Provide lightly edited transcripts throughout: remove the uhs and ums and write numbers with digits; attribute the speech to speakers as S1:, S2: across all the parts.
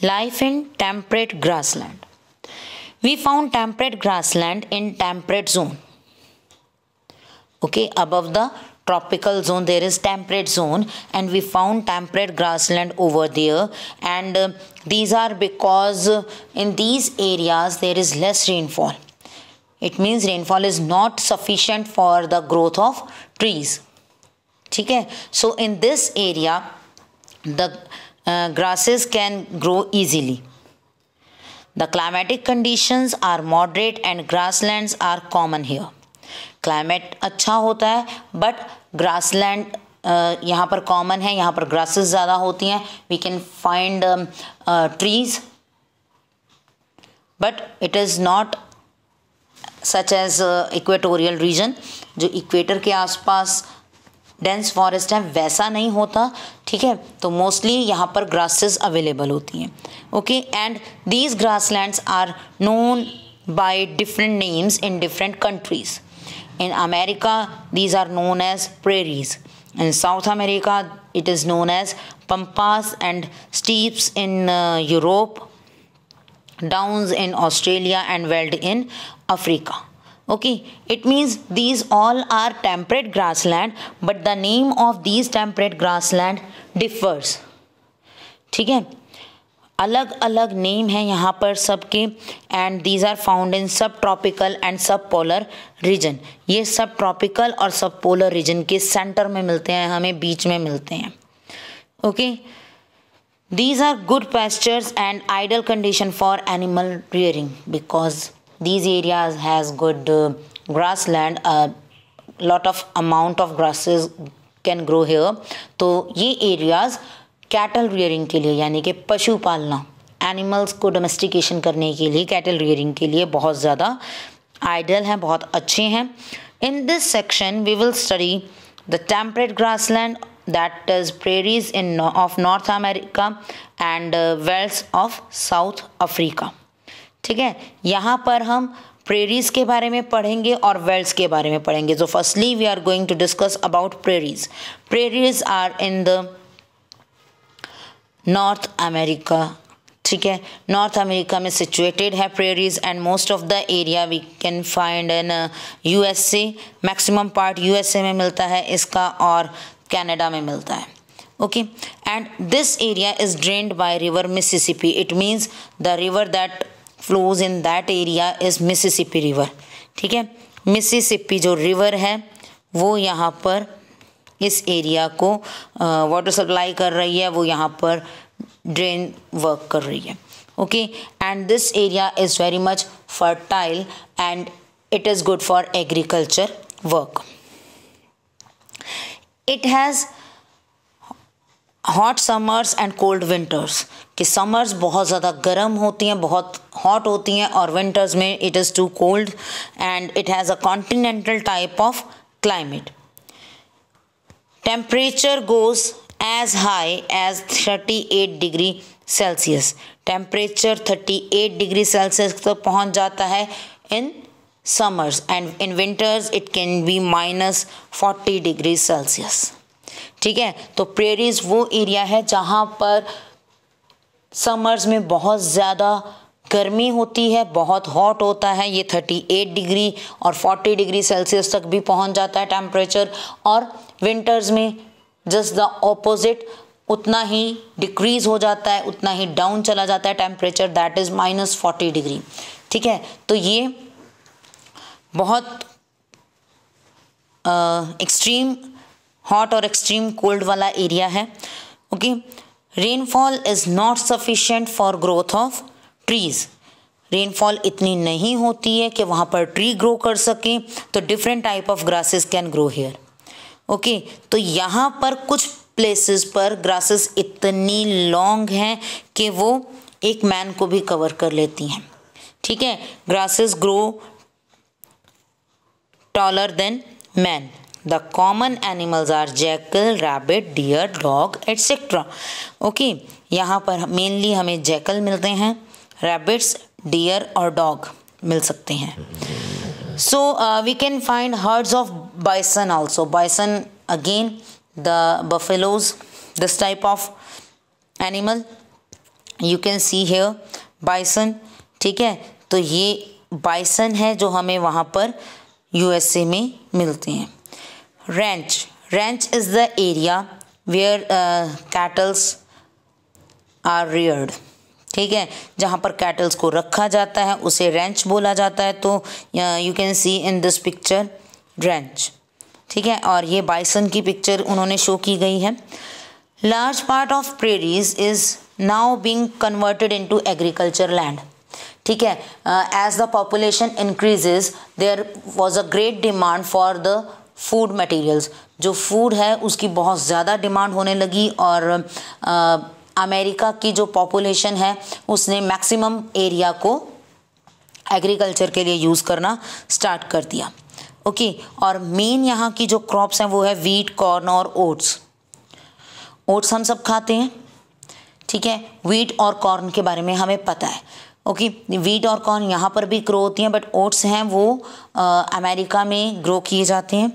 S1: Life in temperate grassland. We found temperate grassland in temperate zone. Okay, above the tropical zone there is temperate zone, and we found temperate grassland over there. And these are because in these areas there is less rainfall. It means rainfall is not sufficient for the growth of trees. ठीक है, so in this area the grasses can grow easily. The climatic conditions are moderate and grasslands are common here. Climate अच्छा होता है but grassland यहाँ पर common है, यहाँ पर ग्रासेस ज़्यादा होती हैं. We can find trees but it is not such as equatorial region. जो इक्वेटर के आसपास डेंस फॉरेस्ट है वैसा नहीं होता. ठीक है, तो मोस्टली यहाँ पर ग्रासेस अवेलेबल होती हैं. Okay, and these grasslands are known by different names in different countries. In America, these are known as prairies. In South America, it is known as pampas and steppes in Europe, downs in Australia, and veld in Africa. Okay, it means these all are temperate grassland, but the name of these temperate grassland differs. ठीक है, अलग अलग name है यहाँ पर सबके. And these are found in sub tropical and sub polar region. ये sub tropical और सब पोलर रीजन के सेंटर में मिलते हैं, हमें बीच में मिलते हैं. Okay, these are good pastures and ideal condition for animal rearing because these areas has good grass land. Lot of amount of grasses can grow here. तो ये एरियाज कैटल रियरिंग के लिए यानी कि पशु पालना, एनिमल्स को डोमेस्टिकेशन करने के लिए, कैटल रियरिंग के लिए बहुत ज़्यादा आइडियल हैं, बहुत अच्छे हैं. In this section we will study the temperate grassland that is prairies in of North America and velds of South Africa. ठीक है, यहाँ पर हम प्रेरीज के बारे में पढ़ेंगे और वेल्ड्स के बारे में पढ़ेंगे. तो firstly we are going to discuss about prairies. Prairies are in the North America. ठीक है, नॉर्थ अमेरिका में सिचुएटेड है prairies and most of the area we can find in USA. Maximum part USA में मिलता है इसका और Canada में मिलता है. Okay, and this area is drained by river Mississippi. It means the river that flows in that area is Mississippi river. ठीक है, मिसिसिपी जो रिवर है वो यहाँ पर इस एरिया को वाटर सप्लाई कर रही है, वो यहाँ पर ड्रेन वर्क कर रही है. Okay, and this area is very much fertile and it is good for agriculture work. It has hot summers and cold winters. कि समर्स बहुत ज़्यादा गर्म होती हैं, बहुत हॉट होती हैं, और विंटर्स में it is too cold. And it has a continental type of climate. Temperature goes as high as 38 degree Celsius. Temperature 38 degree Celsius तक पहुंच जाता है in summers, and in winters it can be minus 40 degree Celsius. ठीक है, तो prairies वो area है जहाँ पर समर्स में बहुत ज़्यादा गर्मी होती है, बहुत हॉट होता है. ये 38 डिग्री और 40 डिग्री सेल्सियस तक भी पहुंच जाता है टेम्परेचर. और विंटर्स में जस्ट द ऑपोजिट, उतना ही डिक्रीज हो जाता है, उतना ही डाउन चला जाता है temperature, that is minus 40 degree. ठीक है, तो ये बहुत एक्सट्रीम हॉट और एक्सट्रीम कोल्ड वाला एरिया है. Okay, rainfall is not sufficient for growth of trees. Rainfall इतनी नहीं होती है कि वहाँ पर ट्री ग्रो कर सकें, तो different type of grasses can grow here. Okay, तो यहाँ पर कुछ प्लेसेस पर ग्रासेस इतनी लॉन्ग हैं कि वो एक मैन को भी कवर कर लेती हैं. ठीक है, grasses grow taller than man. The common animals are jackal, rabbit, deer, dog etcetera. Okay, यहाँ पर मेनली हमें जैकल मिलते हैं, रैबिट्स, डियर और डॉग मिल सकते हैं. So we can find herds of bison also. Bison again, the buffaloes, this type of animal. You can see here bison, ठीक है। तो ये बाइसन है जो हमें वहाँ पर यूएसए में मिलते हैं। Ranch is the area where cattles are reared, ठीक है, जहाँ पर कैटल्स को रखा जाता है उसे रैंच बोला जाता है। तो you can C in this picture ranch, ठीक है। और ये बाइसन की पिक्चर उन्होंने शो की गई है। Large part of prairies is now being converted into agriculture land, ठीक है। As the population increases there was a great demand for the food materials, जो फूड है उसकी बहुत ज़्यादा डिमांड होने लगी और अमेरिका की जो पॉपुलेशन है उसने मैक्सिमम एरिया को एग्रीकल्चर के लिए यूज़ करना स्टार्ट कर दिया, ओके। और मेन यहाँ की जो क्रॉप्स हैं वो है वीट, कॉर्न और ओट्स। ओट्स हम सब खाते हैं, ठीक है। वीट और कॉर्न के बारे में हमें पता है, ओके। वीट और कॉर्न यहाँ पर भी ग्रो होती हैं, बट ओट्स हैं वो अमेरिका में ग्रो किए जाते हैं।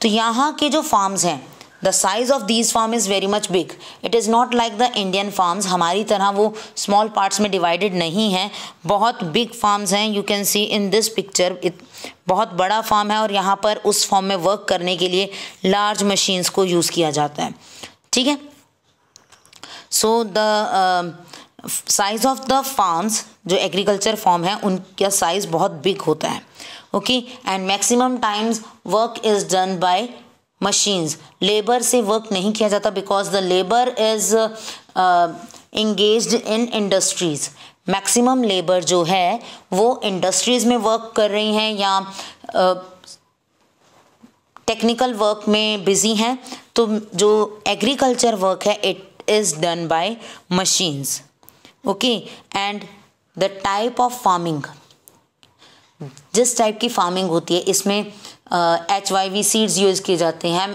S1: तो यहाँ के जो फार्म्स हैं, the size of these farm is very much big, it is not like the Indian farms, हमारी तरह वो स्मॉल पार्ट्स में डिवाइडेड नहीं हैं, बहुत बिग फार्म्स हैं। You can C in this picture, बहुत बड़ा फार्म है और यहाँ पर उस फार्म में वर्क करने के लिए लार्ज मशीन्स को यूज़ किया जाता है, ठीक है। So the size of the farms, जो एग्रीकल्चर फार्म है उनका साइज बहुत बिग होता है, okay. And maximum times work is done by machines, labour से वर्क नहीं किया जाता because the labour is engaged in industries. Maximum labour जो है वो इंडस्ट्रीज़ में वर्क कर रही हैं या टेक्निकल वर्क में बिजी हैं। तो जो एग्रीकल्चर वर्क है it is done by machines, okay. And the type of farming, जिस टाइप की फार्मिंग होती है इसमें HYV सीड्स यूज़ किए जाते हैं,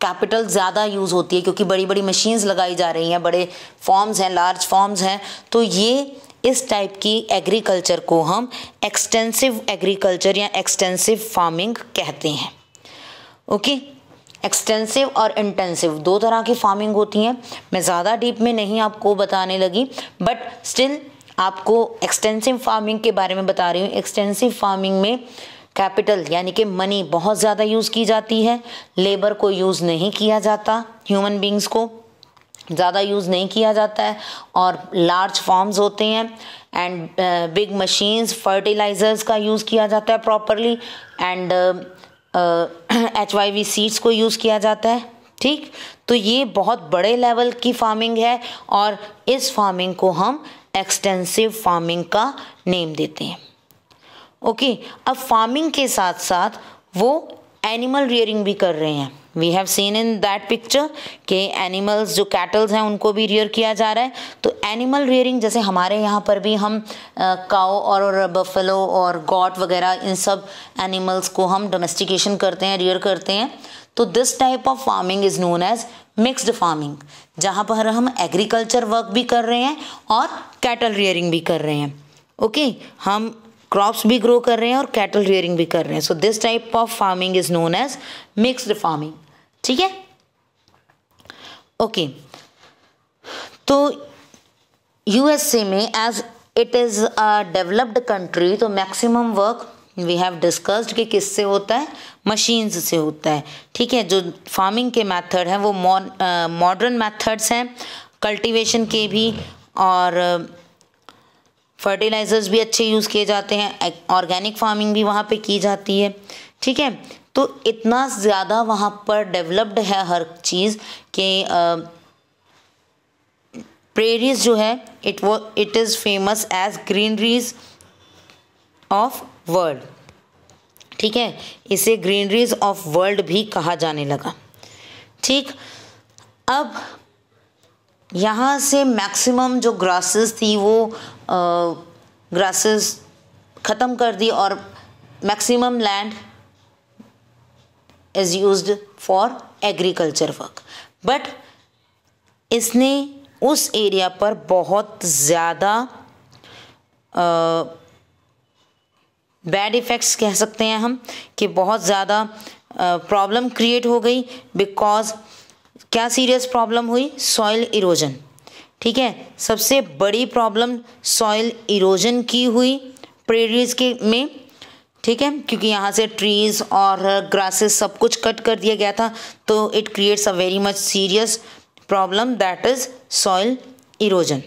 S1: कैपिटल ज़्यादा यूज़ होती है क्योंकि बड़ी बड़ी मशीन्स लगाई जा रही हैं, बड़े फॉर्म्स हैं, लार्ज फॉर्म्स हैं। तो ये इस टाइप की एग्रीकल्चर को हम एक्सटेंसिव एग्रीकल्चर या एक्सटेंसिव फार्मिंग कहते हैं, ओके। एक्सटेंसिव और इंटेंसिव दो तरह की फार्मिंग होती हैं। मैं ज़्यादा डीप में नहीं आपको बताने लगी, बट स्टिल आपको एक्सटेंसिव फार्मिंग के बारे में बता रही हूँ। एक्सटेंसिव फार्मिंग में कैपिटल यानी कि मनी बहुत ज़्यादा यूज़ की जाती है, लेबर को यूज़ नहीं किया जाता, ह्यूमन बींग्स को ज़्यादा यूज़ नहीं किया जाता है, और लार्ज फार्म्स होते हैं एंड बिग मशीन्स, फर्टिलाइजर्स का यूज़ किया जाता है प्रॉपरली, एंड HYV सीड्स को यूज़ किया जाता है, ठीक। तो ये बहुत बड़े लेवल की फार्मिंग है और इस फार्मिंग को हम एक्सटेंसिव फार्मिंग का नेम देते हैं, ओके। अब फार्मिंग के साथ साथ वो एनिमल रियरिंग भी कर रहे हैं। We have seen in that picture कि एनिमल्स जो कैटल्स हैं उनको भी रियर किया जा रहा है। तो एनिमल रियरिंग जैसे हमारे यहाँ पर भी हम काऊ और बफेलो और गॉट वगैरह इन सब एनिमल्स को हम डोमेस्टिकेशन करते हैं, रियर करते हैं। तो this type of farming is known as mixed farming, जहाँ पर हम एग्रीकल्चर वर्क भी कर रहे हैं और कैटल रियरिंग भी कर रहे हैं, ओके। हम क्रॉप्स भी ग्रो कर रहे हैं और कैटल रियरिंग भी कर रहे हैं। So this type of farming is known as mixed farming, ठीक है, ओके। तो यूएसए में as it is a developed country, तो maximum work we have discussed कि किससे होता है, मशीन्स से होता है, ठीक है। जो फार्मिंग के मेथड हैं वो मॉडर्न मेथड्स हैं, कल्टीवेशन के भी, और फर्टिलाइजर्स भी अच्छे यूज़ किए जाते हैं, ऑर्गेनिक फार्मिंग भी वहाँ पे की जाती है, ठीक है। तो इतना ज़्यादा वहाँ पर डेवलप्ड है हर चीज़ कि प्रेरीज जो है it is famous as greeneries of world, ठीक है। इसे ग्रीनरीज ऑफ वर्ल्ड भी कहा जाने लगा, ठीक। अब यहाँ से मैक्सिमम जो ग्रासेस थी वो ग्रासेस ख़त्म कर दी और maximum land is used for agriculture work. But इसने उस एरिया पर बहुत ज़्यादा बैड इफ़ेक्ट्स कह सकते हैं हम कि बहुत ज़्यादा प्रॉब्लम क्रिएट हो गई। बिकॉज क्या सीरियस प्रॉब्लम हुई, सॉइल इरोजन, ठीक है। सबसे बड़ी प्रॉब्लम सॉइल इरोजन की हुई प्रेरीज के में, ठीक है, क्योंकि यहाँ से ट्रीज और ग्रासेस सब कुछ कट कर दिया गया था, तो it creates a very much serious problem, that is soil erosion.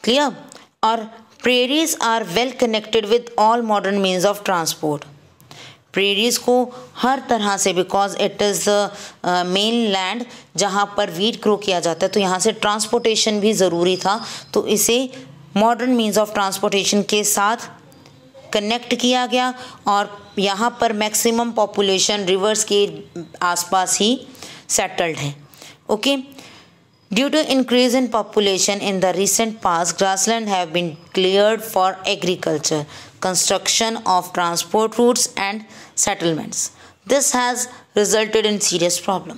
S1: Clear. और prairies are well connected with all modern means of transport. Prairies को हर तरह से, because it is main land जहाँ पर वीट ग्रो किया जाता है, तो यहाँ से ट्रांसपोर्टेशन भी ज़रूरी था, तो इसे मॉडर्न मीन्स ऑफ ट्रांसपोर्टेशन के साथ कनेक्ट किया गया। और यहाँ पर मैक्सिमम पॉपुलेशन रिवर्स के आसपास ही सेटल्ड है। Okay. Due to increase in population in the recent past, grassland have been cleared for agriculture, construction of transport routes and settlements. This has resulted in serious problem.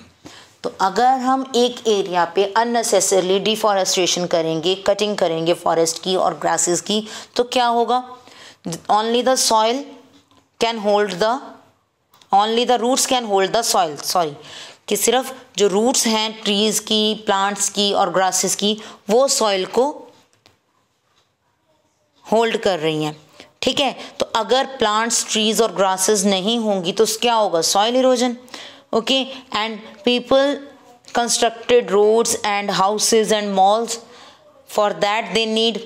S1: तो अगर हम एक area पे unnecessarily deforestation करेंगे, cutting करेंगे forest की और grasses की, तो क्या होगा? Only the soil can hold the, only the roots can hold the soil. Sorry, कि सिर्फ जो रूट्स हैं ट्रीज की, प्लांट्स की और ग्रासेस की, वो सॉइल को होल्ड कर रही हैं। ठीक है। तो अगर प्लांट्स, ट्रीज और ग्रासेस नहीं होंगी तो क्या होगा? Soil erosion. Okay. And people constructed roads and houses and malls, for that they need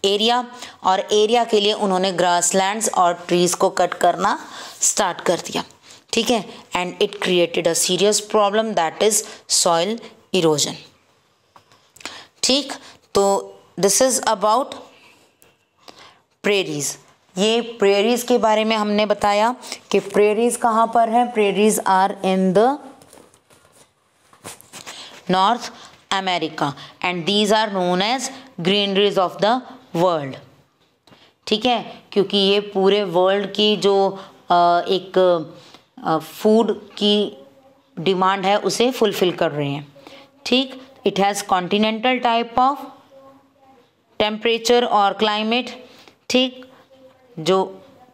S1: area, और एरिया के लिए उन्होंने ग्रासलैंड्स और ट्रीज को कट करना स्टार्ट कर दिया। ठीक है। And it created a serious problem, that is soil erosion. ठीक। तो दिस इज अबाउट प्रेरीज। ये प्रेरीज के बारे में हमने बताया कि प्रेरीज कहाँ पर है। Prairies are in the North America and these are known as greeneries of the world. ठीक है। क्योंकि ये पूरे वर्ल्ड की जो एक फूड की डिमांड है उसे फुलफिल कर रहे हैं। ठीक। It has continental type of temperature और क्लाइमेट। ठीक। जो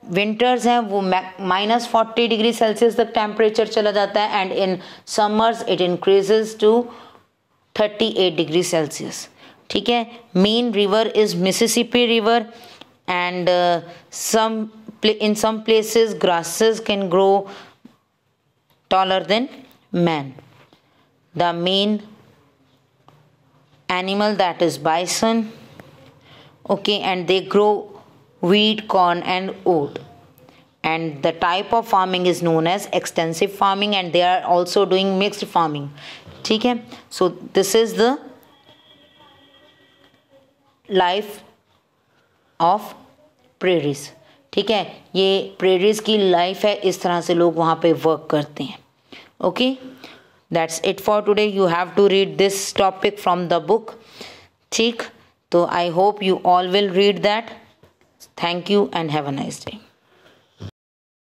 S1: विंटर्स हैं वो -40 डिग्री सेल्सियस तक टेम्परेचर चला जाता है, and in summers it increases to 38 degree Celsius. ठीक है। Main river is Mississippi river, and in some places grasses can grow taller than man. The main animal that is bison. Okay, and they grow wheat, corn and oat, and the type of farming is known as extensive farming, and they are also doing mixed farming. ठीक है। So this is the life of prairies. ठीक है। ये prairies की life है, इस तरह से लोग वहाँ पे वर्क करते हैं। Okay, that's it for today. You have to read this topic from the book. ठीक। तो I hope you all will read that. Thank you and have a nice day.